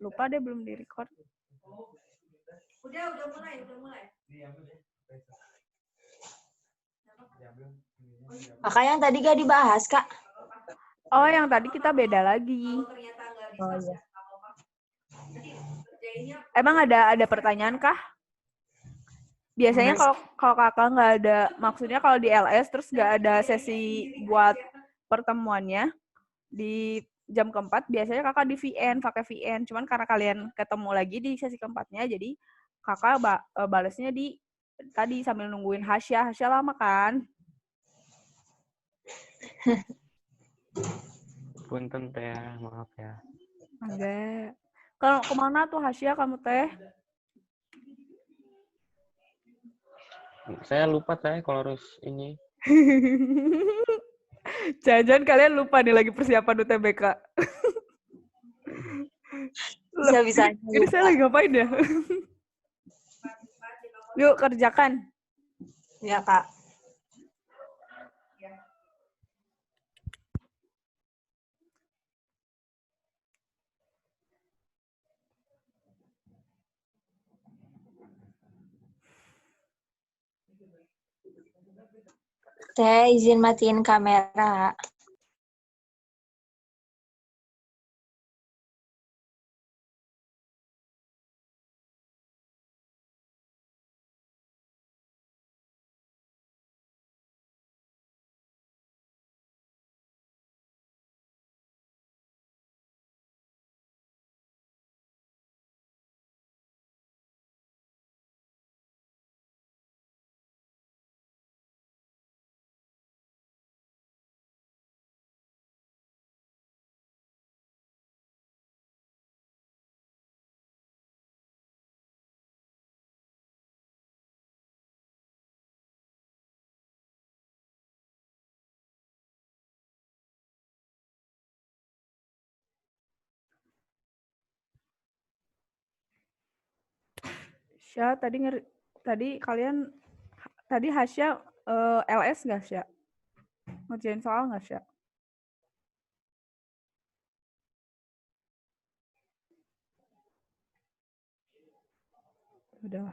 Lupa deh belum di-record. Udah mulai. Kakak yang tadi gak dibahas, Kak. Oh, yang tadi kita beda lagi. Oh iya. Emang ada pertanyaan kah? Biasanya kalau kakak nggak ada, maksudnya kalau di LS terus nggak ada sesi buat pertemuannya di jam keempat, biasanya kakak di VN, pakai VN. Cuman karena kalian ketemu lagi di sesi keempatnya, jadi kakak balesnya di tadi sambil nungguin Hasya. Hasya lama kan? Punten teh, maaf ya. Enggak. Kalau kemana tuh Hasya kamu teh? Saya lupa teh kalau harus ini. Jangan-jangan kalian lupa nih lagi persiapan UTBK. Bisa-bisa. Ini saya lagi ngapain ya? Yuk kerjakan. Ya, Kak. Teh, izin matiin kamera. Sya, tadi kalian tadi Hasya LS nggak Sya? Ngerjain soal nggak Sya? Udah.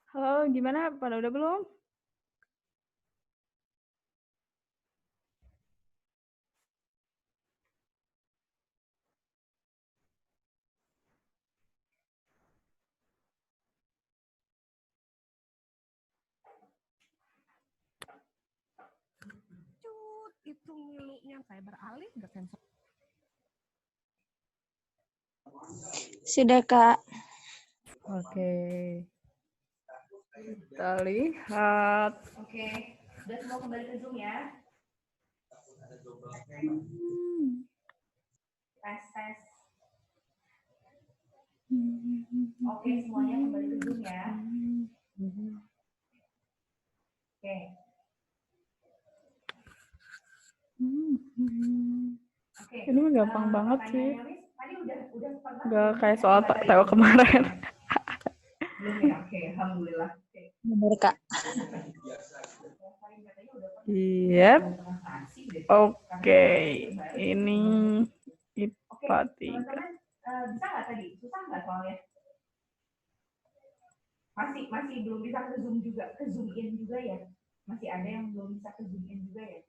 Halo, gimana? Pada udah belum? Itu ngilunya kayak beralih nggak sensor. Sudah, Kak. Oke. Kita lihat. Oke, udah semua kembali ke Zoom ya. Tes, tes. Oke, semuanya kembali ke Zoom ya. Oke. Oke. Ini mah gampang banget sih. Pertanyaannya, Miss, tadi udah pernah Nggak kayak ya, soal materi TO ini? kemarin. Belum ya? Oke, alhamdulillah. Oke. Benar, Kak. Iya. Transaksi deh. Oke. Ini Oke, IPA 3. teman-teman bisa nggak tadi? Susah nggak soalnya? Masih belum bisa ke Zoom juga, ke Zoom in juga ya? Masih ada yang belum bisa ke Zoom in juga ya?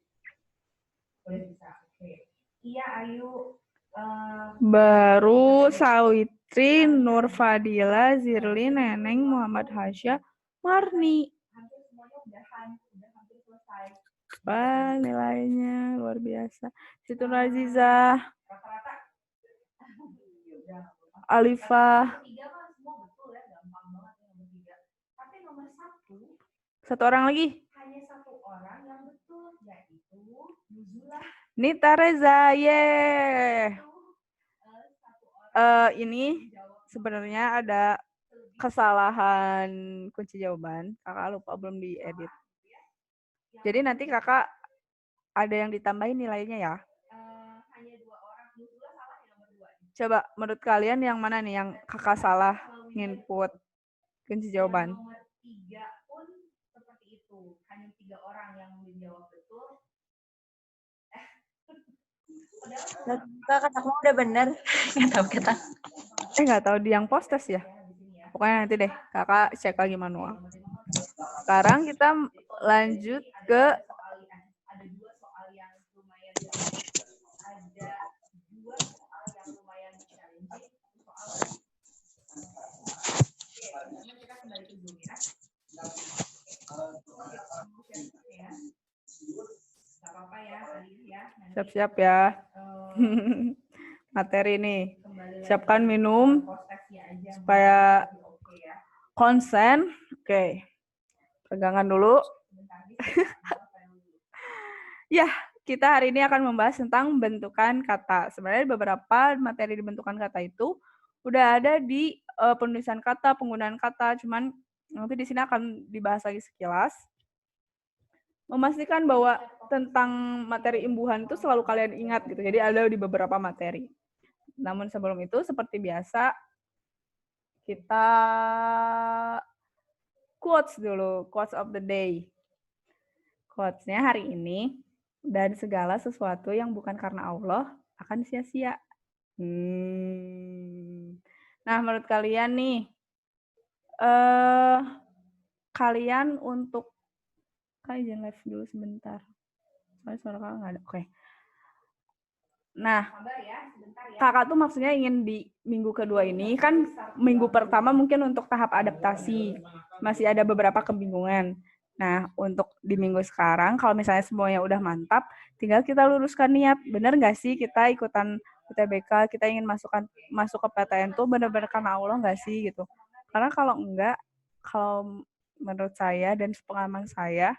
Boleh bisa. Oke. Iya, Ayu. Baru Sawitri, Nur Fadila, Zirli, Neneng, Muhammad Hasya, Marni. Hampir semuanya udah hampir selesai. Wah, nilainya luar biasa. Situ Aziza, Rata-rata. Alifah. Tiga mah semua betul ya, gampang banget yang nomor 3. Tapi nomor 1 Satu orang lagi. hanya 1 orang yang betul, yaitu Nuzulah. Nita Reza, yeay. Itu 1 orang Ini jawab sebenarnya ada kesalahan kunci jawaban. Kakak lupa belum diedit. Jadi nanti kakak ada yang ditambahin nilainya ya. hanya 2 orang. Nuzulah salah ya nomor 2. Coba menurut kalian yang mana nih yang kakak salah nginput kunci jawaban? Nomor 3 pun seperti itu. Hanya 3 orang yang menjawab betul. Kak, kamu udah benar. Nggak tahu kita. Nggak tahu di yang postes ya. Pokoknya nanti deh kakak cek lagi manual. Sekarang kita lanjut ke Ada 2 soal yang lumayan challenging. Oke, kita kembali ke Zoom ya. Gak apa-apa ya, Alif ya. siap-siap ya. Materi nih. Siapkan minum supaya konsen. Oke. Pegangan dulu. Ya, kita hari ini akan membahas tentang bentukan kata. Sebenarnya beberapa materi di bentukan kata itu udah ada di penulisan kata, penggunaan kata, cuman nanti di sini akan dibahas lagi sekilas. Memastikan bahwa tentang materi imbuhan itu selalu kalian ingat gitu. Jadi ada di beberapa materi. Namun sebelum itu seperti biasa kita quotes dulu, quotes of the day. Quotes-nya hari ini, dan segala sesuatu yang bukan karena Allah akan sia-sia. Nah, menurut kalian nih, kalian untuk izin live dulu sebentar. Soalnya suara kakak nggak ada. Oke. Nah, kakak tuh maksudnya ingin di minggu kedua ini, kan minggu pertama mungkin untuk tahap adaptasi, masih ada beberapa kebingungan. Nah, untuk di minggu sekarang, kalau misalnya semuanya udah mantap, tinggal kita luruskan niat. Bener nggak sih kita ikutan UTBK, kita ingin masuk ke PTN tuh bener-bener karena Allah nggak sih gitu. Karena kalau enggak, kalau menurut saya dan pengalaman saya,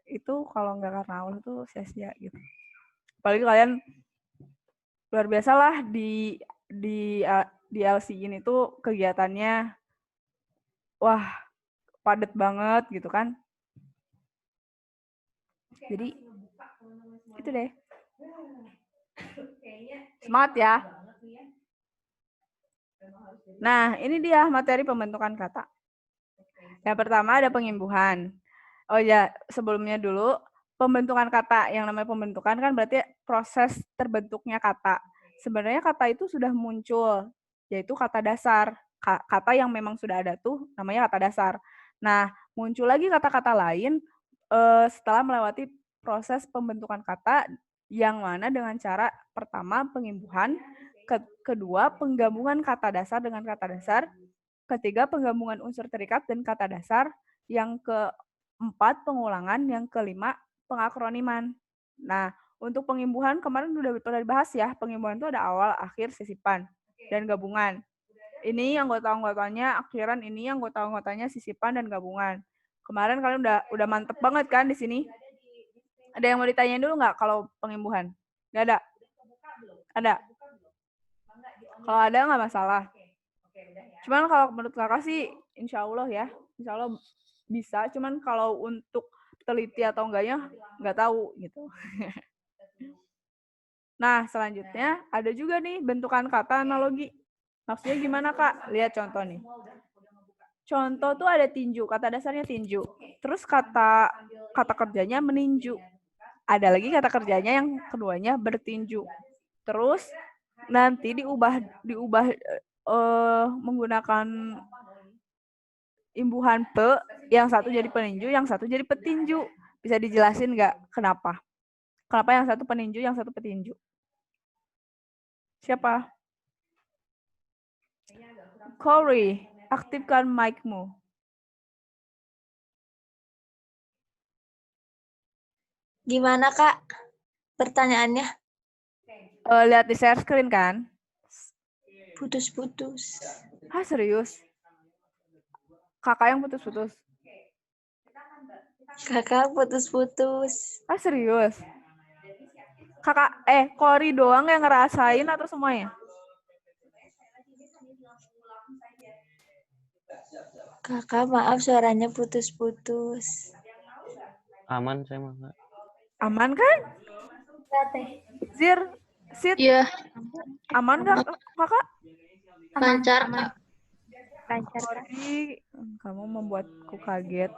itu kalau nggak karena Allah tuh sia-sia gitu. Apalagi kalian luar biasa lah di LC ini tuh kegiatannya wah padat banget gitu kan. Jadi itu deh. Semangat ya. Nah, ini dia materi pembentukan kata. Yang pertama ada pengimbuhan. Oh ya, sebelumnya dulu pembentukan kata. Yang namanya pembentukan kan berarti proses terbentuknya kata. Sebenarnya kata itu sudah muncul, yaitu kata dasar. Kata yang memang sudah ada tuh namanya kata dasar. Nah, muncul lagi kata-kata lain setelah melewati proses pembentukan kata yang mana dengan cara pertama pengimbuhan, kedua penggabungan kata dasar dengan kata dasar, ketiga penggabungan unsur terikat dan kata dasar, yang keempat pengulangan, yang kelima pengakroniman. Nah, untuk pengimbuhan kemarin udah pernah dibahas ya, pengimbuhan itu ada awal, akhir, sisipan, dan gabungan. Ini anggota-anggotanya akhiran, ini anggota-anggotanya sisipan dan gabungan. Kemarin kalian udah mantep banget kan di sini? Ada yang mau ditanyain dulu nggak kalau pengimbuhan? Nggak ada? Ada? Kalau ada nggak masalah. Cuman kalau menurut kakak sih insya Allah ya. Insya Allah bisa. Cuman kalau untuk teliti atau enggaknya nggak tahu gitu. Nah selanjutnya ada juga nih bentukan kata analogi. Maksudnya gimana Kak? Lihat contoh nih. Contoh tuh ada tinju, kata dasarnya tinju. Terus kata kerjanya meninju. Ada lagi kata kerjanya yang keduanya bertinju. Terus nanti diubah menggunakan imbuhan pe, yang satu jadi peninju, yang satu jadi petinju. Bisa dijelasin nggak kenapa? Kenapa yang satu peninju, yang satu petinju? Siapa? Corey, aktifkan mic-mu. Gimana Kak pertanyaannya? Lihat di share screen kan? Putus-putus. Ah serius? Kakak yang putus-putus? Kakak putus-putus. Ah serius? Kakak, Corey doang yang ngerasain atau semuanya? Kakak maaf suaranya putus-putus. Aman saya mah Kak. Aman kan? Zir, Sid, Iya, aman nggak kakak? lancar Kak. Corey, kamu membuatku kaget.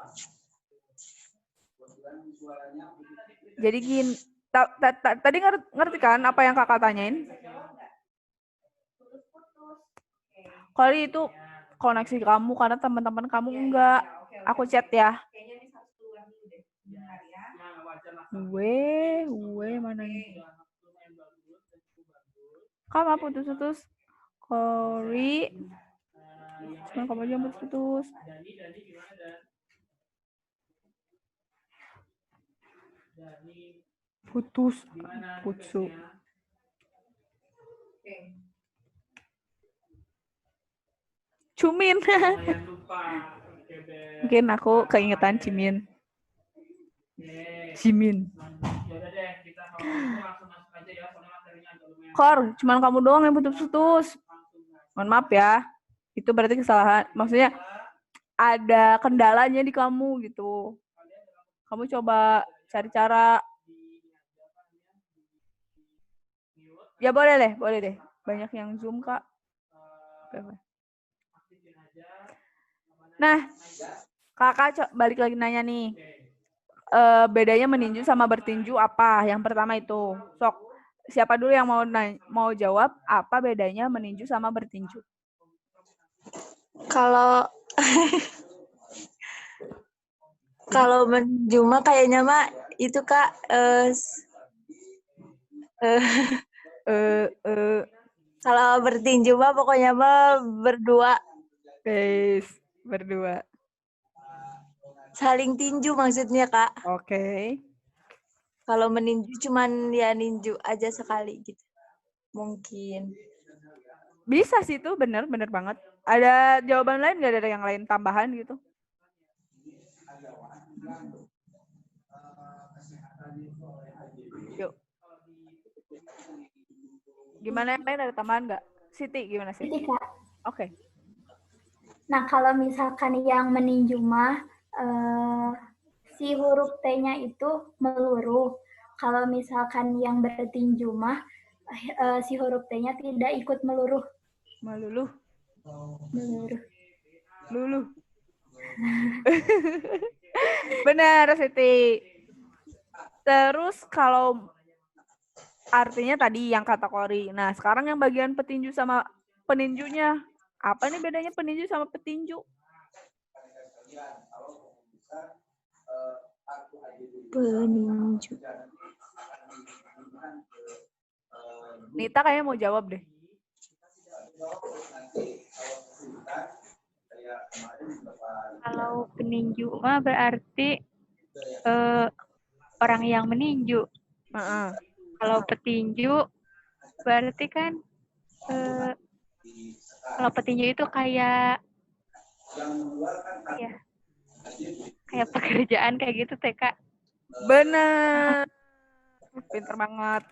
Jadi gini, tadi ngerti kan apa yang kakak tanyain? Corey itu koneksi kamu karena teman-teman kamu enggak. Aku chat ya. Gue mana nih? Kamu putus-putus. Corey. Cuma kamu aja yang putus-putus. Putus. Cumin. Mungkin aku keingetan Cimin. Kor, cuman kamu doang yang putus-putus. Mohon maaf ya. Itu berarti kesalahan. Maksudnya ada kendalanya di kamu gitu. Kamu coba cari cara. Ya boleh deh. Banyak yang Zoom, Kak. Oke. Nah, kakak balik lagi nanya nih. Bedanya meninju sama bertinju apa? Yang pertama itu. Sok, siapa dulu yang mau jawab apa bedanya meninju sama bertinju? Kalau kalau meninju mah kayaknya mah itu Kak kalau bertinju mah pokoknya mah berdua. Berdua. Saling tinju maksudnya Kak. Oke. Kalau meninju cuman ya ninju aja sekali gitu. Mungkin. Bisa sih itu, bener banget. Ada jawaban lain nggak, ada yang lain tambahan gitu? Yuk. Gimana yang lain, ada tambahan nggak? Siti, gimana sih? Siti, Kak. Oke. Nah, kalau misalkan yang meninju mah, si huruf T-nya itu meluruh. Kalau misalkan yang bertinju mah, si huruf T-nya tidak ikut meluruh. Meluluh. Meluruh. Benar, Siti. Terus kalau artinya tadi yang kata Corey. Nah, sekarang yang bagian petinju sama peninjunya. Apa nih bedanya peninju sama petinju? Peninju. Nita kayaknya mau jawab deh. Kalau peninju mah berarti orang yang meninju. Heeh. Kalau petinju berarti kan kalau petinju itu kayak ya kayak pekerjaan kayak gitu teh Kak. Bener. Pinter banget.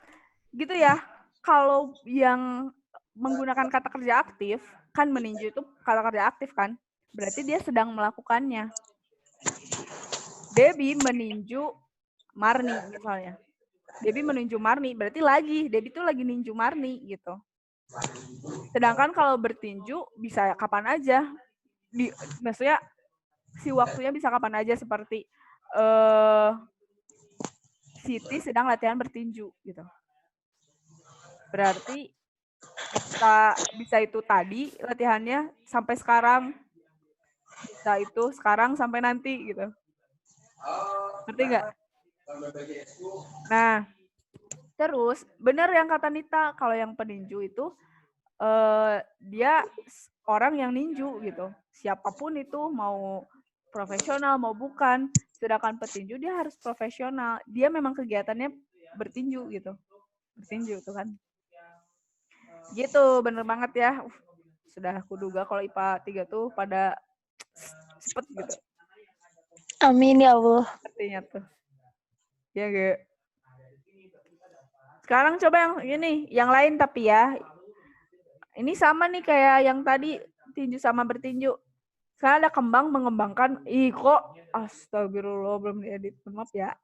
Gitu ya. Kalau yang menggunakan kata kerja aktif, kan meninju itu kata kerja aktif kan? Berarti dia sedang melakukannya. Debbie meninju Marni misalnya. Debbie meninju Marni, berarti Debbie tuh lagi ninju Marni gitu. Sedangkan kalau bertinju bisa kapan aja. Maksudnya si waktunya bisa kapan aja, seperti Siti sedang latihan bertinju gitu. Berarti bisa itu tadi latihannya sampai sekarang, bisa itu sekarang sampai nanti gitu. Ngerti nggak? Nah, terus benar yang kata Nita, kalau yang peninju itu dia orang yang ninju gitu. Siapapun itu, mau profesional mau bukan. Sedangkan petinju dia harus profesional. Dia memang kegiatannya bertinju gitu. Bertinju tuh kan. Gitu, bener banget ya. Sudah kuduga kalau IPA 3 tuh pada cepet gitu. Amin ya Allah. Artinya tuh. Ya gak? Sekarang coba yang ini, yang lain tapi ya. Ini sama nih kayak yang tadi, tinju sama bertinju. Sekarang ada kembang mengembangkan. Ih kok, astagfirullah, belum diedit. Maaf ya.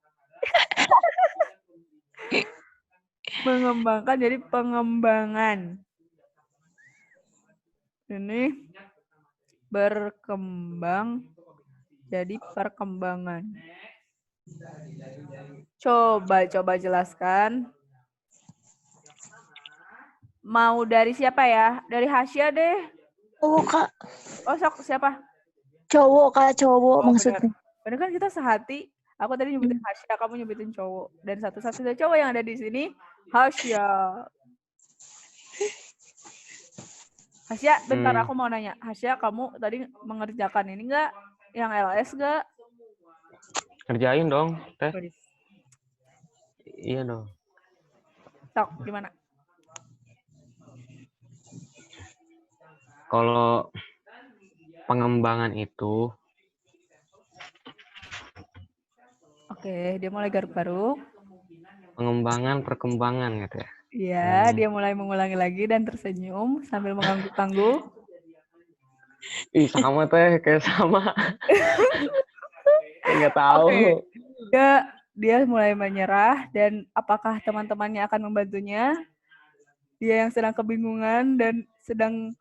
Mengembangkan jadi pengembangan. Ini berkembang jadi perkembangan. Coba jelaskan. Mau dari siapa ya? Dari Hasya deh. Oh Kak, Oh, sok siapa? cowok Kak, cowok Oh, maksudnya. bener kan kita sehati. Aku tadi nyebutin Hasya, kamu nyebutin cowok. Dan satu-satunya cowok yang ada di sini, Hasya. Hasya, bentar aku mau nanya. Hasya, kamu tadi mengerjakan ini nggak? Yang LS nggak? Kerjain dong, Teh. Iya dong. Sok, gimana? Kalau pengembangan itu, Oke, dia mulai garuk-garuk. pengembangan perkembangan gitu ya. Iya, dia mulai mengulangi lagi dan tersenyum sambil mengangguk-angguk. Ih, sama Teh, kayak sama. Nggak tahu. Oke. Dia mulai menyerah, dan apakah teman-temannya akan membantunya? Dia yang sedang kebingungan dan sedang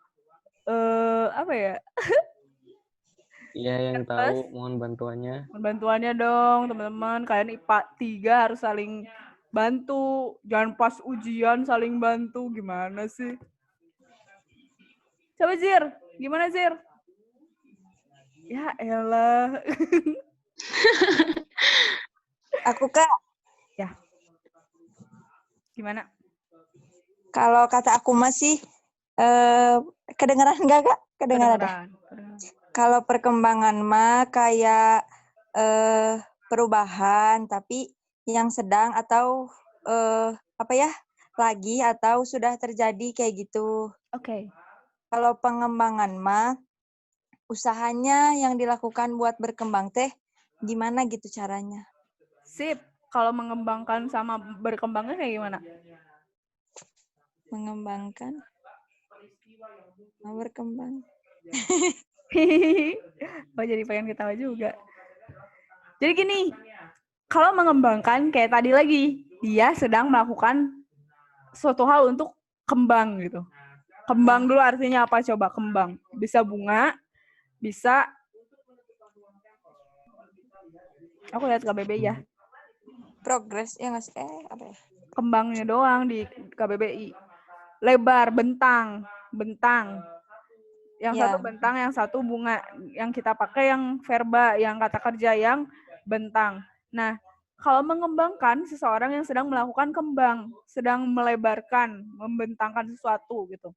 apa ya? Iya, yang tahu, mohon bantuannya. Bantuannya dong, teman-teman. Kalian IPA 3 harus saling bantu. Jangan pas ujian saling bantu. Gimana sih? Coba Zir. Gimana Zir? Ya elah. Aku Kak, Ya. Gimana? kalau kata aku masih kedengeran nggak Kak? Kedengeran deh. Kalau perkembangan mah kayak perubahan, tapi yang sedang atau apa ya, lagi atau sudah terjadi kayak gitu. Oke. Kalau pengembangan mah usahanya yang dilakukan buat berkembang teh gimana gitu caranya? Sip. Kalau mengembangkan sama berkembangnya kayak gimana? Mengembangkan, berkembang. Oh, jadi pengen ketawa juga. Jadi gini, kalau mengembangkan kayak tadi lagi, dia sedang melakukan suatu hal untuk kembang gitu. Kembang dulu artinya apa coba? Kembang. Bisa bunga, bisa... Aku lihat KBBI ya. Progres ya nggak sih? Apa ya? Kembangnya doang di KBBI. Lebar, bentang. Yang Ya. satu bentang, yang satu bunga. Yang kita pakai yang verba, yang kata kerja yang bentang. Nah, kalau mengembangkan seseorang yang sedang melakukan kembang, sedang melebarkan, membentangkan sesuatu gitu.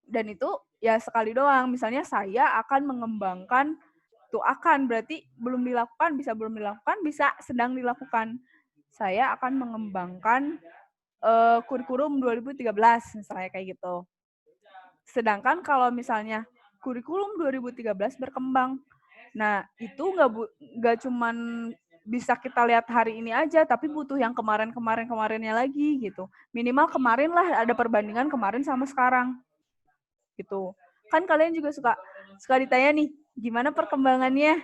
Dan itu ya sekali doang. Misalnya saya akan mengembangkan, tuh akan berarti belum dilakukan, bisa sedang dilakukan. Saya akan mengembangkan kurikulum 2013 misalnya kayak gitu. Sedangkan kalau misalnya kurikulum 2013 berkembang, nah itu nggak cuman bisa kita lihat hari ini aja, tapi butuh yang kemarinnya lagi gitu. Minimal kemarin lah ada perbandingan kemarin sama sekarang gitu. Kan kalian juga suka ditanya nih, gimana perkembangannya?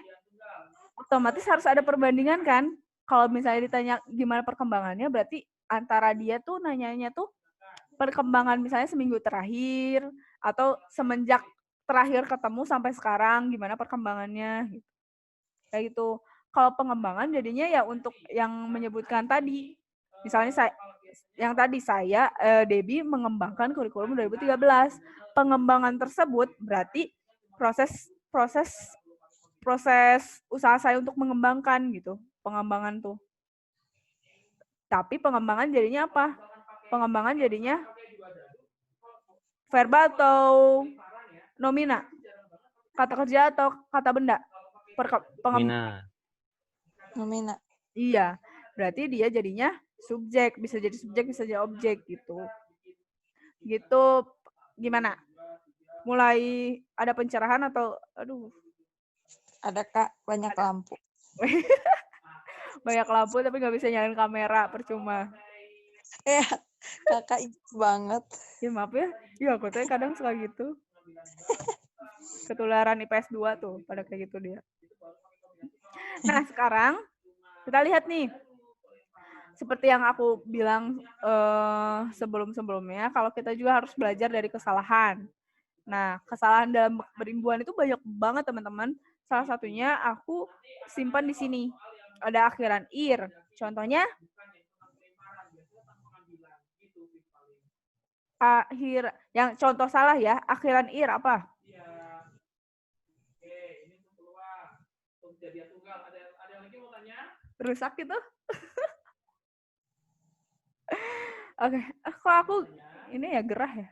Otomatis harus ada perbandingan kan? Kalau misalnya ditanya gimana perkembangannya, berarti antara dia tuh nanyanya tuh perkembangan misalnya seminggu terakhir atau semenjak terakhir ketemu sampai sekarang gimana perkembangannya gitu. Kayak gitu. Kalau pengembangan jadinya ya untuk yang menyebutkan tadi. Misalnya saya Debbie mengembangkan kurikulum 2013. Pengembangan tersebut berarti proses usaha saya untuk mengembangkan gitu. Pengembangan tuh. Tapi pengembangan jadinya apa? Pengembangan jadinya verba atau nomina? Kata kerja atau kata benda? Nomina. Iya, berarti dia jadinya subjek, bisa jadi subjek, bisa jadi objek gitu. Gitu, gimana? Mulai ada pencerahan atau, aduh. Ada Kak, banyak lampu. Banyak lampu tapi nggak bisa nyalain kamera, percuma. Kakak itu banget. Ya maaf ya, aku tuh kadang suka gitu. Ketularan IPS 2 tuh, pada kayak gitu dia. Nah, sekarang kita lihat nih. Seperti yang aku bilang sebelum-sebelumnya, kalau kita juga harus belajar dari kesalahan. Nah, kesalahan dalam berimbuhan itu banyak banget, teman-teman. Salah satunya aku simpan di sini. Ada akhiran ir. Contohnya, yang contoh salah ya, akhiran ir apa? Rusak gitu? Oke, kok aku ini ya gerah ya?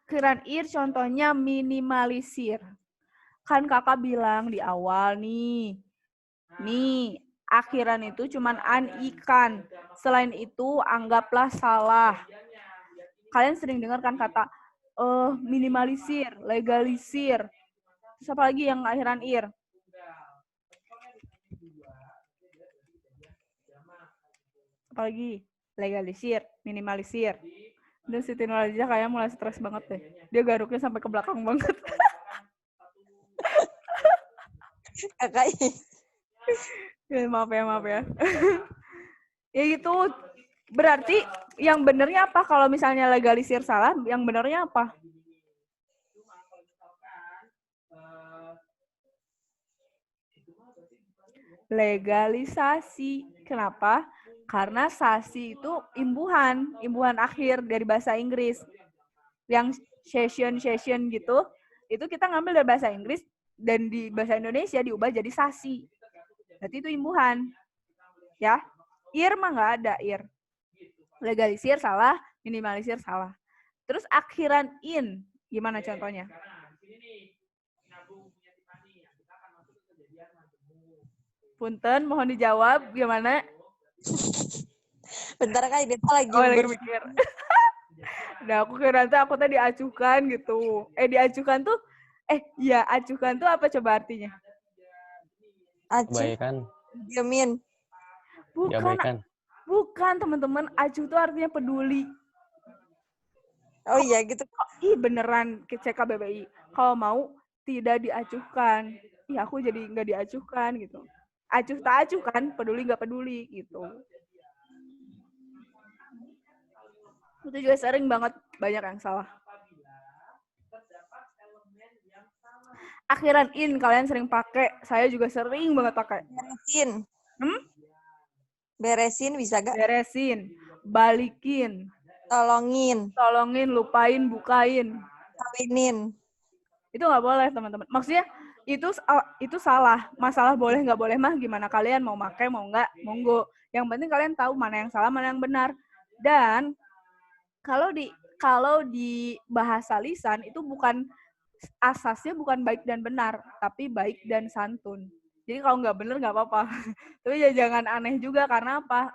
Akhiran ir contohnya minimalisir. Kan kakak bilang di awal nih, akhiran itu cuman an ikan. Selain itu anggaplah salah. Kalian sering dengar kan kata minimalisir, legalisir. Terus apa lagi yang akhiran ir? Apalagi legalisir, minimalisir. Dan Siti Nurhaliza kayak mulai stres banget deh. Dia garuknya sampai ke belakang banget. Kakak Ya, maaf ya. Ya gitu. Berarti yang benernya apa? Kalau misalnya legalisir salah, yang benernya apa? Legalisasi. Kenapa? Karena sasi itu imbuhan akhir dari bahasa Inggris. Yang session gitu, itu kita ngambil dari bahasa Inggris dan di bahasa Indonesia diubah jadi sasi. Berarti itu imbuhan. Ya. Ir mah nggak ada ir. Legalisir salah, minimalisir salah. Terus akhiran in, gimana contohnya? Punten, mohon dijawab gimana? bentar Kak, dia lagi mikir. Nah, aku kira aku tadi acuhkan gitu. Diacuhkan tuh, acuhkan tuh apa coba artinya? Kebaikan. Diamin. Bukan teman-teman, acuh tuh artinya peduli. Oh iya gitu. Beneran ke CKBBI. Kalau mau tidak diacuhkan. Aku jadi nggak diacuhkan gitu. Acuh tak acuh kan, peduli nggak peduli gitu. Itu juga sering banget banyak yang salah. Akhiran in kalian sering pakai, saya juga sering banget pakai. Beresin bisa gak? Beresin, balikin. tolongin, lupain, bukain. kawinin. Itu nggak boleh, teman-teman. Maksudnya itu salah. Masalah boleh nggak boleh mah gimana kalian mau pakai mau nggak, monggo. Yang penting kalian tahu mana yang salah, mana yang benar. Dan kalau di bahasa lisan itu bukan asasnya bukan baik dan benar, tapi baik dan santun. Jadi kalau nggak benar nggak apa-apa. Tapi ya jangan aneh juga, karena apa?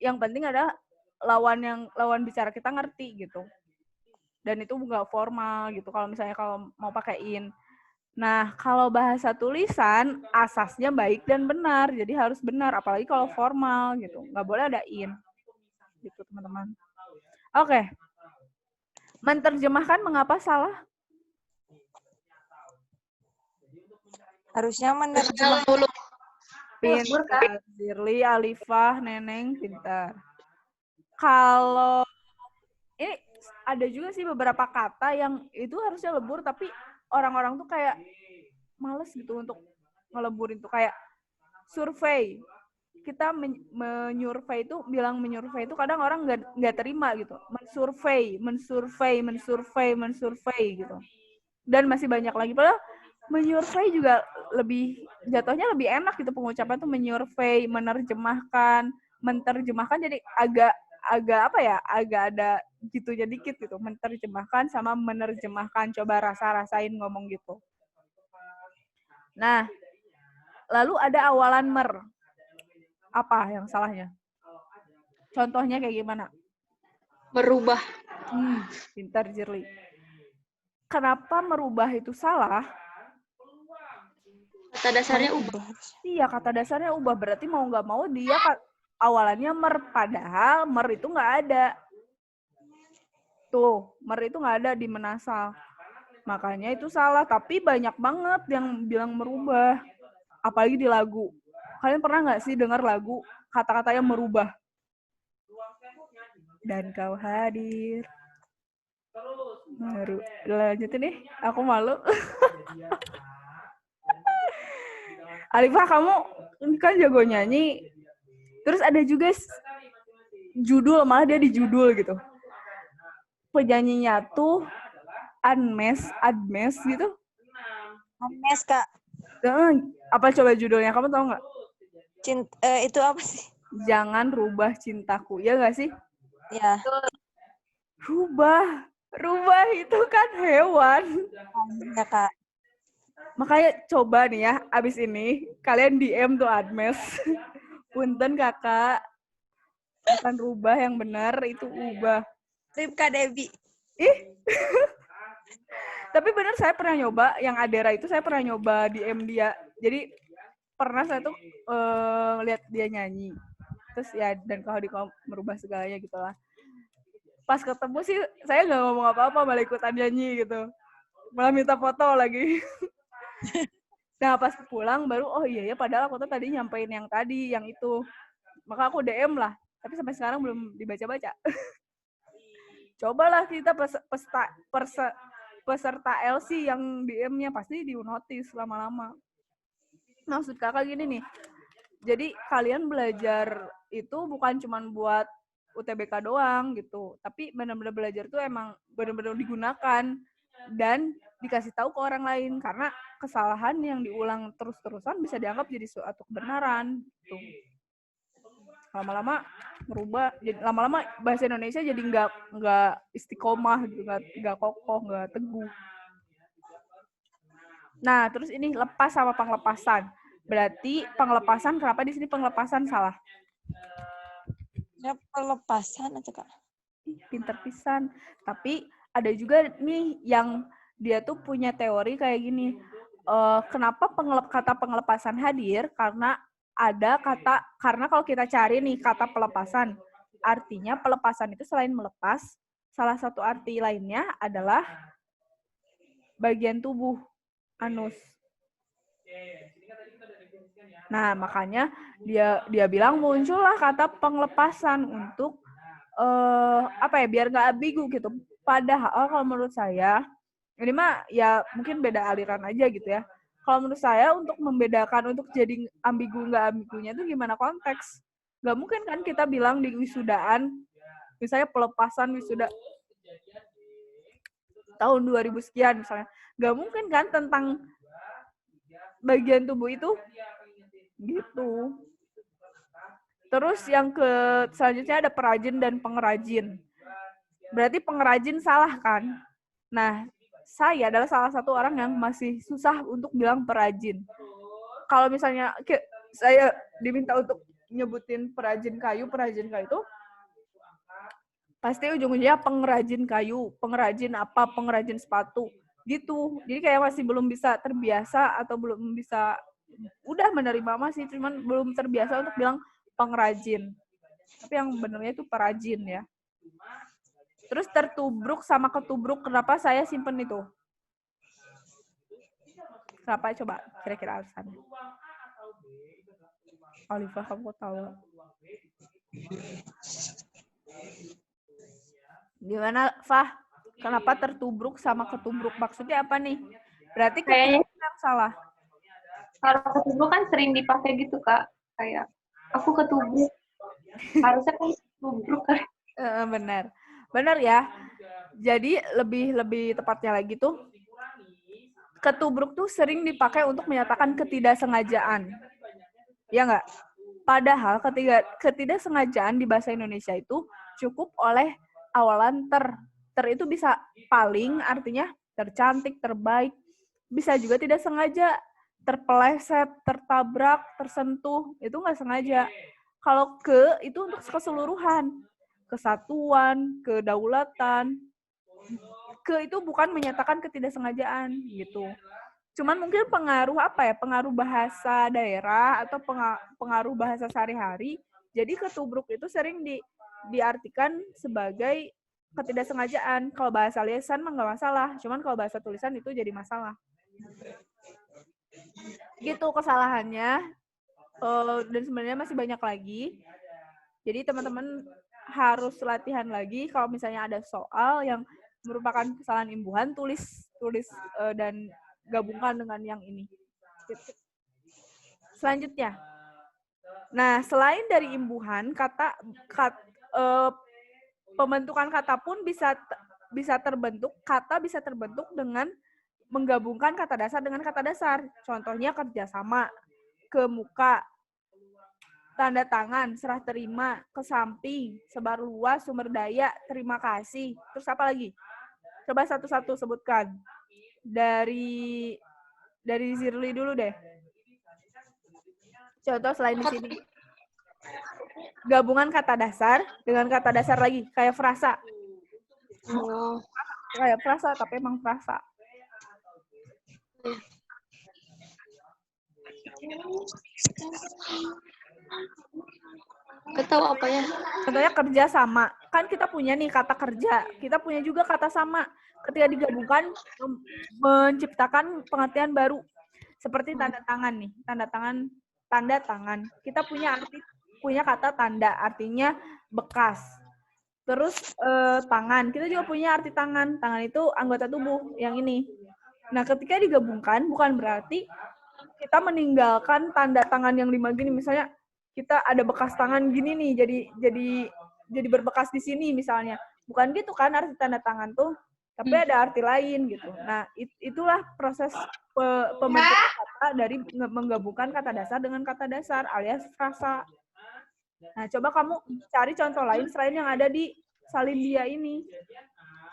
Yang penting adalah lawan bicara kita ngerti gitu. Dan itu nggak formal gitu kalau misalnya kalau mau pakaiin. Nah, kalau bahasa tulisan asasnya baik dan benar. Jadi harus benar, apalagi kalau formal gitu. Nggak boleh ada in. Gitu, teman-teman. Oke. Menerjemahkan mengapa salah? Harusnya menerjemahkan. Pintar, Zirli, Alifah, Neneng, pintar. Kalau ini ada juga sih beberapa kata yang itu harusnya lebur, tapi orang-orang tuh kayak males gitu untuk ngeleburin tuh, kayak survei. Kita menyurvei itu, bilang menyurvei itu kadang orang nggak terima gitu. Mensurvei gitu. Dan masih banyak lagi. Padahal menyurvei juga jatuhnya lebih enak gitu pengucapan tuh, menyurvei, menerjemahkan jadi agak apa ya, agak ada gitunya dikit gitu, menerjemahkan sama menerjemahkan. Coba rasain ngomong gitu. Nah, lalu ada awalan mer. Apa yang salahnya? Contohnya kayak gimana? Merubah. Pintar, Jirli. Kenapa merubah itu salah? Kata dasarnya ubah. Iya, kata dasarnya ubah. Berarti mau nggak mau dia awalannya mer. Padahal mer itu nggak ada. Tuh, mer itu nggak ada di menasal. Makanya itu salah. Tapi banyak banget yang bilang merubah. Apalagi di lagu. Kalian pernah nggak sih dengar lagu kata-katanya merubah? Dan kau hadir. Lanjutin nih, aku malu. Alifah, kamu kan jago nyanyi. Terus ada juga judul, malah dia di judul gitu. Penyanyinya tuh Admes gitu. Admes, Kak. Apa coba judulnya? Kamu tahu nggak? Itu apa sih? Jangan rubah cintaku, ya nggak sih? Ya. Rubah itu kan hewan. Ya, Kak. Makanya coba nih ya, abis ini kalian DM tuh Admes. Punten kakak, bukan rubah yang benar, itu ubah. Ripka Debi. Tapi benar, saya pernah nyoba, yang Adera itu saya pernah nyoba DM dia. Jadi pernah saya tuh lihat dia nyanyi. Terus ya, dan kalau merubah segalanya gitu lah. Pas ketemu sih, saya nggak ngomong apa-apa, malah ikutan nyanyi gitu. Malah minta foto lagi. Nah, pas pulang baru, oh iya ya, padahal aku tuh tadi nyampein yang tadi, yang itu. Maka aku DM lah, tapi sampai sekarang belum dibaca-baca. Cobalah kita peserta LC yang DM-nya pasti di-notice lama-lama. Maksud kakak gini nih, jadi kalian belajar itu bukan cuma buat UTBK doang gitu, tapi benar-benar belajar tuh emang benar-benar digunakan dan dikasih tahu ke orang lain, karena kesalahan yang diulang terus-terusan bisa dianggap jadi suatu kebenaran gitu. Lama-lama merubah, jadi lama-lama bahasa Indonesia jadi nggak istiqomah gitu, nggak kokoh, nggak teguh. Nah, terus ini lepas sama penglepasan. Berarti penglepasan, kenapa di sini penglepasan salah? Ya, pelepasan aja, Kak. Pinter pisan. Tapi ada juga nih yang dia tuh punya teori kayak gini. Kenapa kata penglepasan hadir? Karena kalau kita cari nih kata pelepasan, artinya pelepasan itu selain melepas, salah satu arti lainnya adalah bagian tubuh, anus. Nah, makanya dia bilang muncullah kata penglepasan untuk biar nggak ambigu gitu. Padahal kalau menurut saya, ini mah ya mungkin beda aliran aja gitu ya. Kalau menurut saya untuk membedakan, untuk jadi ambigu nggak ambigunya itu gimana konteks. Nggak mungkin kan kita bilang di wisudaan, misalnya pelepasan wisuda tahun 2000 sekian misalnya. Nggak mungkin kan tentang bagian tubuh itu gitu. Terus yang selanjutnya ada perajin dan pengrajin. Berarti pengrajin salah kan? Nah, saya adalah salah satu orang yang masih susah untuk bilang perajin. Kalau misalnya saya diminta untuk nyebutin perajin kayu itu pasti ujung-ujungnya pengrajin kayu, pengrajin apa, pengrajin sepatu, gitu. Jadi kayak masih belum bisa terbiasa atau belum bisa, udah menerima masih, cuman belum terbiasa untuk bilang pengrajin. Tapi yang benernya itu perajin ya. Terus tertubruk sama ketubruk, kenapa saya simpen itu? Kenapa coba kira-kira alasannya? Olivia, kamu tahu? Gimana, Fah? Kenapa tertubruk sama ketubruk? Maksudnya apa nih? Berarti Kayaknya yang salah. kalau ketubruk kan sering dipakai gitu, Kak. Kayak, aku ketubruk. Harusnya kan ketubruk kan. Benar. Benar ya. Jadi lebih tepatnya lagi tuh, ketubruk tuh sering dipakai untuk menyatakan ketidaksengajaan. Ya nggak? Padahal ketidaksengajaan di bahasa Indonesia itu cukup oleh awalan ter. Ter itu bisa paling, artinya tercantik, terbaik. Bisa juga tidak sengaja, terpeleset, tertabrak, tersentuh. Itu nggak sengaja. Kalau ke, itu untuk keseluruhan. Kesatuan, kedaulatan. Ke itu bukan menyatakan ketidaksengajaan gitu. Cuman mungkin pengaruh apa ya? Pengaruh bahasa daerah atau pengaruh bahasa sehari-hari. Jadi ketubruk itu sering diartikan sebagai ketidaksengajaan. Kalau bahasa lisan mah nggak masalah. Cuman kalau bahasa tulisan itu jadi masalah. Gitu kesalahannya. Dan sebenarnya masih banyak lagi. Jadi teman-teman harus latihan lagi. Kalau misalnya ada soal yang merupakan kesalahan imbuhan, tulis dan gabungkan dengan yang ini. Selanjutnya. Nah, selain dari imbuhan, pembentukan kata pun bisa terbentuk. Kata bisa terbentuk dengan menggabungkan kata dasar dengan kata dasar. Contohnya kerjasama, kemuka, tanda tangan, serah terima, ke samping, sebar luas, sumber daya, terima kasih. Terus apa lagi? Coba satu-satu sebutkan. Dari Zirli dulu deh. Contoh selain di sini. Gabungan kata dasar dengan kata dasar lagi, kayak frasa. Kayak frasa, tapi emang frasa. Gak tahu apa ya. Contohnya kerja sama. Kan kita punya nih kata kerja. Kita punya juga kata sama. Ketika digabungkan, menciptakan pengertian baru. Seperti tanda tangan nih. Tanda tangan. Kita punya kata tanda, artinya bekas. Terus tangan. Kita juga punya arti tangan. Tangan itu anggota tubuh yang ini. Nah, ketika digabungkan, bukan berarti kita meninggalkan tanda tangan yang 5 gini. Misalnya, kita ada bekas tangan gini nih, jadi berbekas di sini misalnya. Bukan gitu kan arti tanda tangan tuh, tapi ada arti lain gitu. Nah, itulah proses pembentukan kata dari menggabungkan kata dasar dengan kata dasar alias frasa. Nah, coba kamu cari contoh lain selain yang ada di Salindia ini.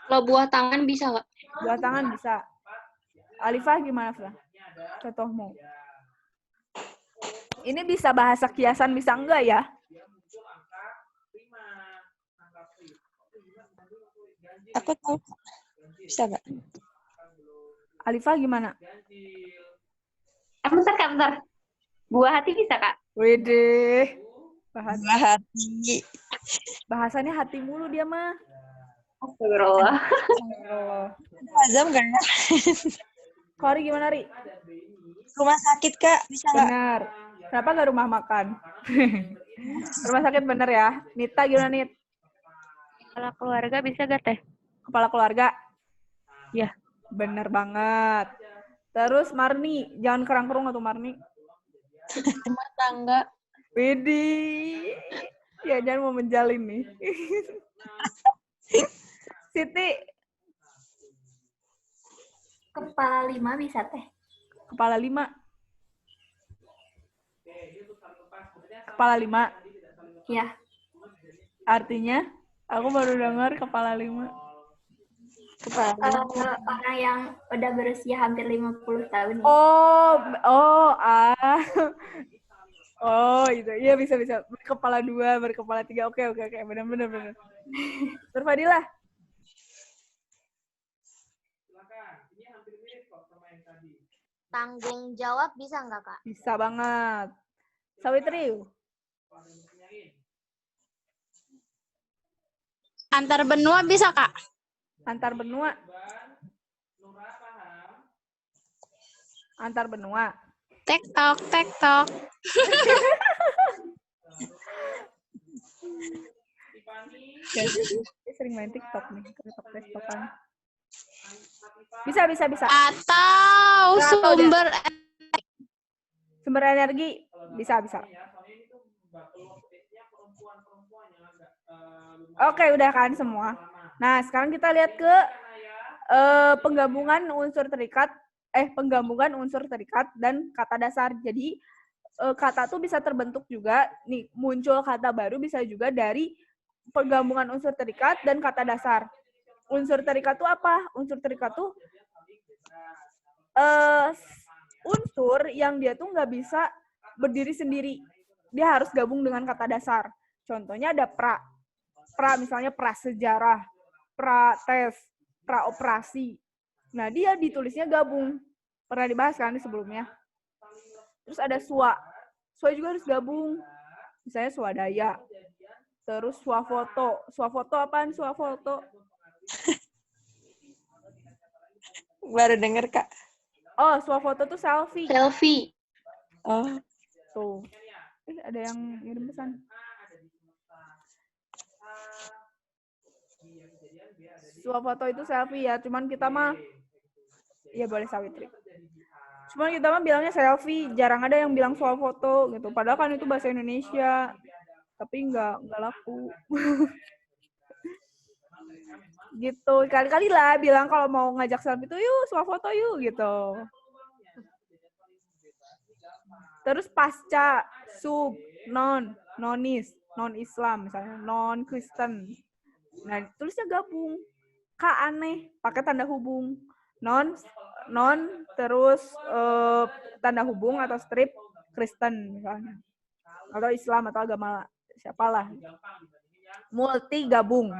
Kalau buah tangan bisa nggak? Buah tangan bisa. Alifah gimana, Fah? Contohmu. Ini bisa bahasa kiasan, bisa enggak ya? Aku tahu. Bisa nggak? Alifah gimana? Bentar. Buah hati bisa, Kak? Wede. Hati. Bahasanya hati mulu dia mah. Astagfirullah. Azam nggak ya? Kori gimana, Ri? Rumah sakit, Kak. Bisa nggak? Benar. Kenapa nggak rumah makan? Rumah sakit bener ya. Nita gimana, Nit? Kepala keluarga bisa gak, Teh? Kepala keluarga? Ya. Bener banget. Terus Marni, jangan kerang-kerung atau Marni. Rumah tangga. Widih. Ya, jangan mau menjalin nih. Siti, Kepala 5 bisa teh. kepala 5. Kepala 5. Ya. Artinya, aku baru dengar kepala 5. Orang yang udah berusia hampir 50 tahun. Oh, itu. Iya bisa. Berkepala 2, berkepala 3. Oke. Benar. Terfadilah. Tanggung jawab bisa nggak, Kak? Bisa banget. Sawitri. Antar benua bisa, Kak? Antar benua. Antar benua. TikTok. Dia sering main TikTok nih. TikTok-TikTokan. Bisa. Atau sumber energi. Bisa. Oke, udah kan semua. Nah, sekarang kita lihat ke penggabungan unsur terikat dan kata dasar. Jadi kata tuh bisa terbentuk juga, nih muncul kata baru bisa juga dari penggabungan unsur terikat dan kata dasar. Unsur terikat tuh apa? Unsur terikat tuh unsur yang dia tuh nggak bisa berdiri sendiri. Dia harus gabung dengan kata dasar. Contohnya ada pra misalnya prasejarah, prates, praoperasi. Nah, dia ditulisnya gabung. Pernah dibahas kan di sebelumnya. Terus ada swa. Swa juga harus gabung. Misalnya swadaya. Terus swafoto. Swafoto apaan swafoto? Baru denger, Kak. Oh, swafoto tuh selfie. Selfie. Oh. Tuh. Ada yang ngirim pesan. Swafoto itu selfie ya, cuman kita mah ya boleh Sawitri. Cuman kita mah bilangnya selfie, jarang ada yang bilang swafoto gitu. Padahal kan itu bahasa Indonesia, tapi nggak laku. Gitu, kali-kali lah bilang kalau mau ngajak selfie itu yuk swafoto yuk gitu. Terus pasca, sub, non, nonis, non Islam misalnya, non Kristen. Nah, tulisnya gabung. K aneh, pakai tanda hubung. Non terus tanda hubung atau strip Kristen misalnya. Atau Islam atau agama siapalah. Multi gabung,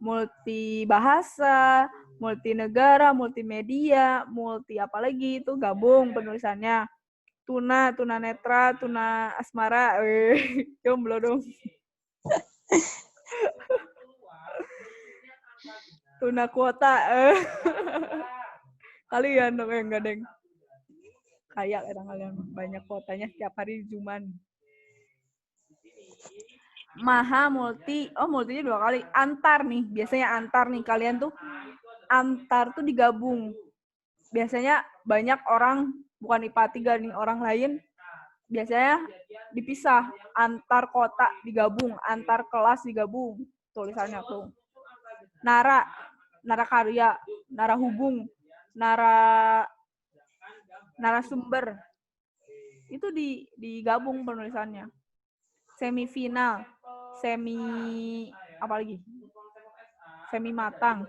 multi bahasa, multi negara, multimedia, multi apalagi itu gabung penulisannya. Tuna netra, tuna asmara, jomblo dong. Tuna kuota, kalian dong enggak deng. Kayak kalian banyak kuotanya setiap hari Zooman. Maha multi, multinya 2 kali. Antar nih, biasanya antar nih kalian tuh antar tuh digabung. Biasanya banyak orang bukan IPA 3 nih, orang lain biasanya dipisah, antar kota digabung, antar kelas digabung tulisannya tuh. Narasumber, narasumber. Itu digabung penulisannya. Semifinal, apalagi? Semi matang.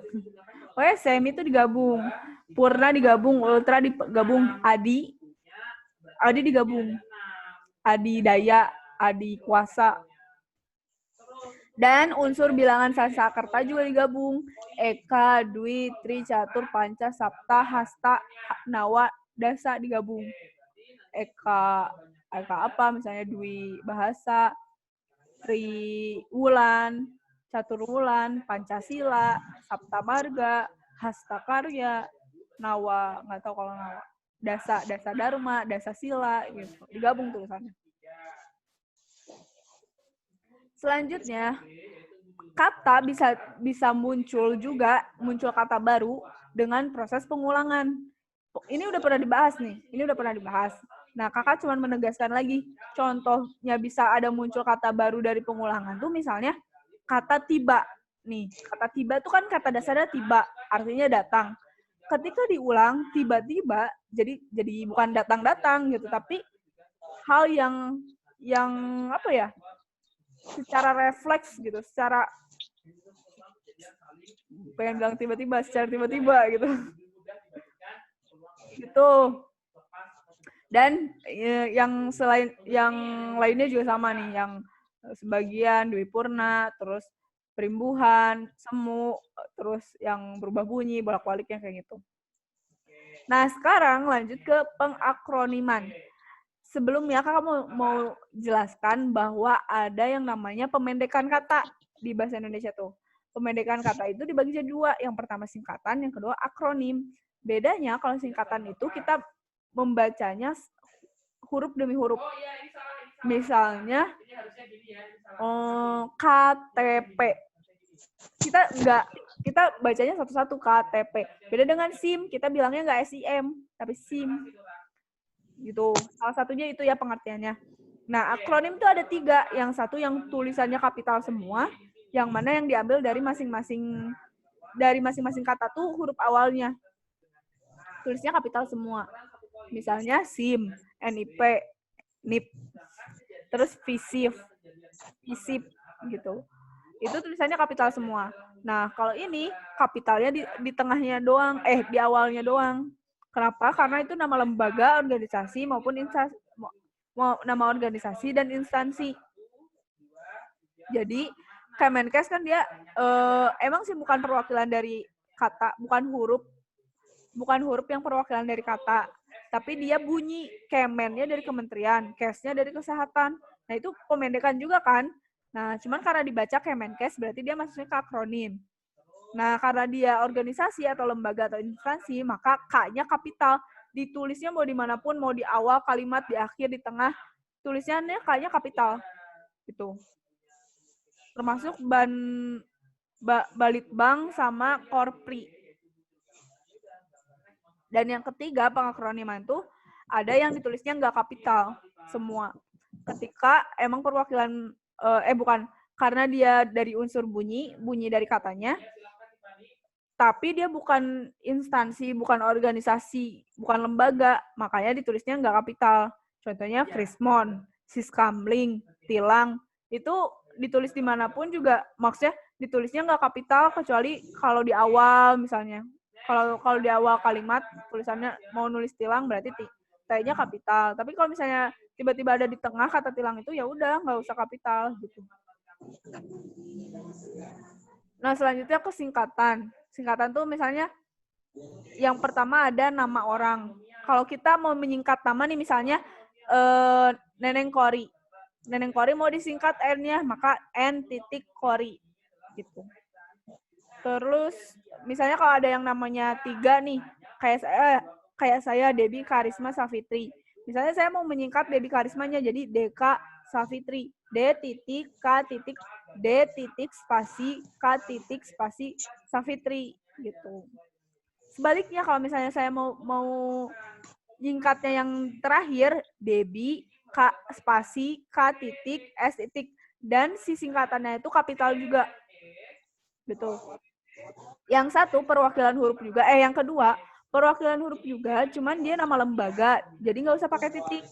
Semi itu digabung. Purna digabung, ultra digabung, adi digabung. Adi daya, adi kuasa. Dan unsur bilangan Sanskerta juga digabung. Eka, Dwi, Tri, Catur, Panca, Sapta, Hasta, Nawa, Dasa digabung. Eka apa? Misalnya Dwi bahasa, Tri wulan, Catur wulan, Pancasila, Sapta marga, Hasta karya, Nawa, nggak tahu kalau Nawa. Dasa dharma, dasa sila gitu. Digabung tulisannya. Selanjutnya, kata bisa muncul kata baru dengan proses pengulangan. Ini udah pernah dibahas nih. Nah, kakak cuma menegaskan lagi. Contohnya bisa ada muncul kata baru dari pengulangan tuh misalnya kata tiba. Nih, kata tiba itu kan kata dasarnya tiba, artinya datang. Ketika diulang tiba-tiba, jadi bukan datang-datang gitu, tapi hal yang apa ya? Secara refleks gitu, secara pengen bilang tiba-tiba, secara tiba-tiba gitu. Gitu. Dan yang lainnya juga sama nih, yang sebagian Dwi Purna, terus perimbuhan, semu, terus yang berubah bunyi, bolak-balik yang kayak gitu. Nah, sekarang lanjut ke pengakroniman. Sebelumnya kakak mau jelaskan bahwa ada yang namanya pemendekan kata di bahasa Indonesia tuh. Pemendekan kata itu dibagi jadi dua. Yang pertama singkatan, yang kedua akronim. Bedanya kalau singkatan itu kita membacanya huruf demi huruf. Misalnya KTP. Kita bacanya satu-satu KTP. Beda dengan SIM, kita bilangnya nggak SIM, tapi SIM. Gitu. Salah satunya itu ya pengertiannya. Nah, akronim itu ada 3. Yang satu yang tulisannya kapital semua, yang mana yang diambil dari masing-masing kata tuh huruf awalnya. Tulisnya kapital semua. Misalnya SIM, NIP, NIP, terus FISIP gitu. Itu tulisannya kapital semua. Nah, kalau ini kapitalnya di tengahnya doang, di awalnya doang. Kenapa? Karena itu nama lembaga, organisasi maupun nama organisasi dan instansi. Jadi Kemenkes kan dia emang sih bukan perwakilan dari kata, bukan huruf yang perwakilan dari kata, tapi dia bunyi. Kemennya dari kementerian, Kesnya dari kesehatan. Nah, itu pemendekan juga kan. Nah, cuman karena dibaca Kemenkes berarti dia masuknya ke akronim. Nah, karena dia organisasi atau lembaga atau instansi, maka K-nya kapital. Ditulisnya mau dimanapun, mau di awal kalimat, di akhir, di tengah, tulisnya K-nya kapital. Gitu. Termasuk Balitbang sama Korpri. Dan yang ketiga, pengakroniman itu ada yang ditulisnya nggak kapital semua. Ketika emang perwakilan, karena dia dari unsur bunyi dari katanya, tapi dia bukan instansi, bukan organisasi, bukan lembaga, makanya ditulisnya nggak kapital. Contohnya Frismon, Siskamling, Tilang, itu ditulis dimanapun juga, maksudnya ditulisnya nggak kapital, kecuali kalau di awal misalnya. Kalau di awal kalimat tulisannya mau nulis tilang berarti T-nya kapital. Tapi kalau misalnya tiba-tiba ada di tengah kata tilang itu, ya udah nggak usah kapital gitu. Nah, selanjutnya ke singkatan. Singkatan tuh misalnya yang pertama ada nama orang. Kalau kita mau menyingkat nama nih, misalnya Neneng Kori. Neneng Kori mau disingkat N-nya, maka N.Kori gitu. Terus misalnya kalau ada yang namanya 3 nih, kayak saya Debbie Karisma Safitri. Misalnya saya mau menyingkat Debbie Karismanya jadi DK Safitri. D.K.spasi Safitri gitu. Sebaliknya kalau misalnya saya mau nyingkatnya yang terakhir Debbie K spasi K titik S titik, dan si singkatannya itu kapital juga. Betul. Yang satu perwakilan huruf juga, yang kedua perwakilan huruf juga, cuman dia nama lembaga, jadi nggak usah pakai titik.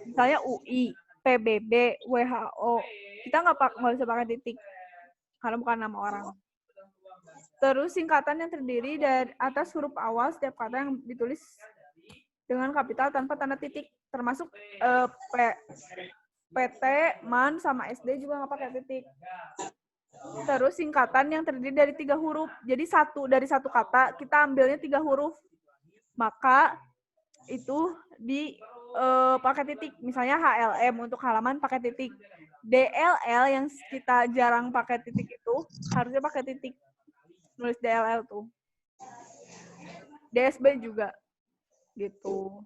Misalnya UI, PBB, WHO, kita nggak usah pakai titik karena bukan nama orang. Terus singkatan yang terdiri dari atas huruf awal setiap kata yang ditulis dengan kapital tanpa tanda titik, termasuk PT, MAN, sama SD juga nggak pakai titik. Terus singkatan yang terdiri dari 3 huruf. Jadi dari satu kata kita ambilnya 3 huruf. Maka itu pakai titik. Misalnya HLM untuk halaman pakai titik. DLL yang kita jarang pakai titik itu harusnya pakai titik. Nulis DLL tuh. DSB juga. Gitu.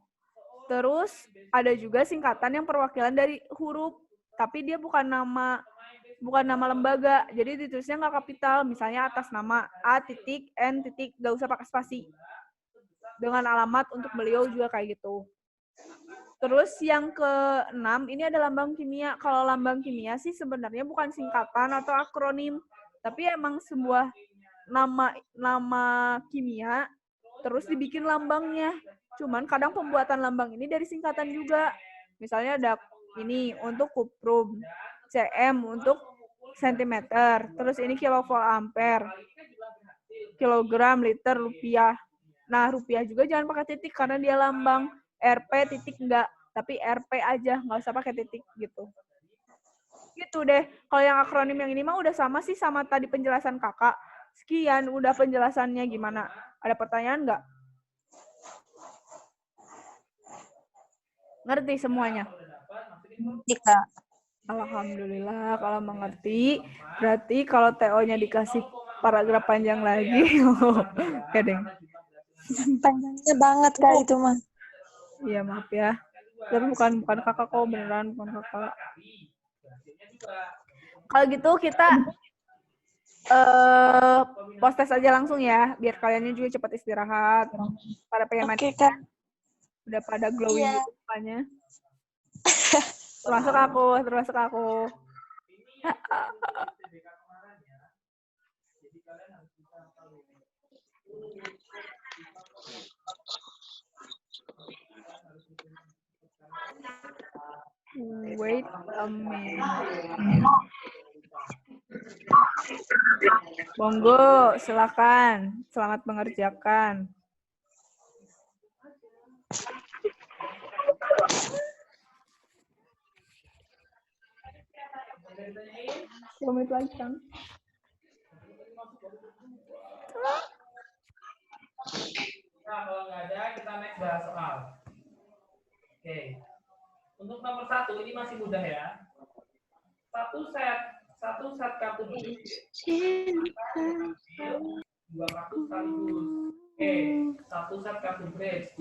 Terus ada juga singkatan yang perwakilan dari huruf, tapi dia bukan nama lembaga, jadi ditulisnya nggak kapital. Misalnya atas nama A titik N titik, nggak usah pakai spasi. Dengan alamat untuk beliau juga kayak gitu. Terus yang ke-6 ini ada lambang kimia. Kalau lambang kimia sih sebenarnya bukan singkatan atau akronim, Tapi emang sebuah nama kimia terus dibikin lambangnya. Cuman kadang pembuatan lambang ini dari singkatan juga. Misalnya ada ini untuk kuprum, cm untuk sentimeter, terus ini kilovolt ampere, kilogram, liter, rupiah. Nah, rupiah juga jangan pakai titik karena dia lambang. Rp titik enggak, tapi Rp aja, nggak usah pakai titik gitu. Gitu deh. Kalau yang akronim yang ini mah udah sama sih sama tadi penjelasan kakak. Sekian, udah penjelasannya gimana? Ada pertanyaan nggak? Ngerti semuanya? Ngerti, Kak. Alhamdulillah kalau mengerti. Berarti kalau TO-nya dikasih paragraf panjang lagi. Oke, deng. Panjangnya banget, Kak, itu mah. Iya, maaf ya. Tapi bukan kakak kok, beneran bukan kakak. Kalau gitu kita post test aja langsung ya, biar kaliannya juga cepat istirahat. Pada pengen mandi. Oke, Kak. Udah pada glowing Iya. gitu mukanya. Termasuk aku. Wait a minute. Monggo, silakan. Selamat mengerjakan. Menit lagi kan? Nah, kalau nggak ada, kita next bahas soal. Oke. Untuk nomor 1, ini masih mudah ya. Satu set kartu bridge. 2 kartu sekaligus. Oke, satu set kartu bridge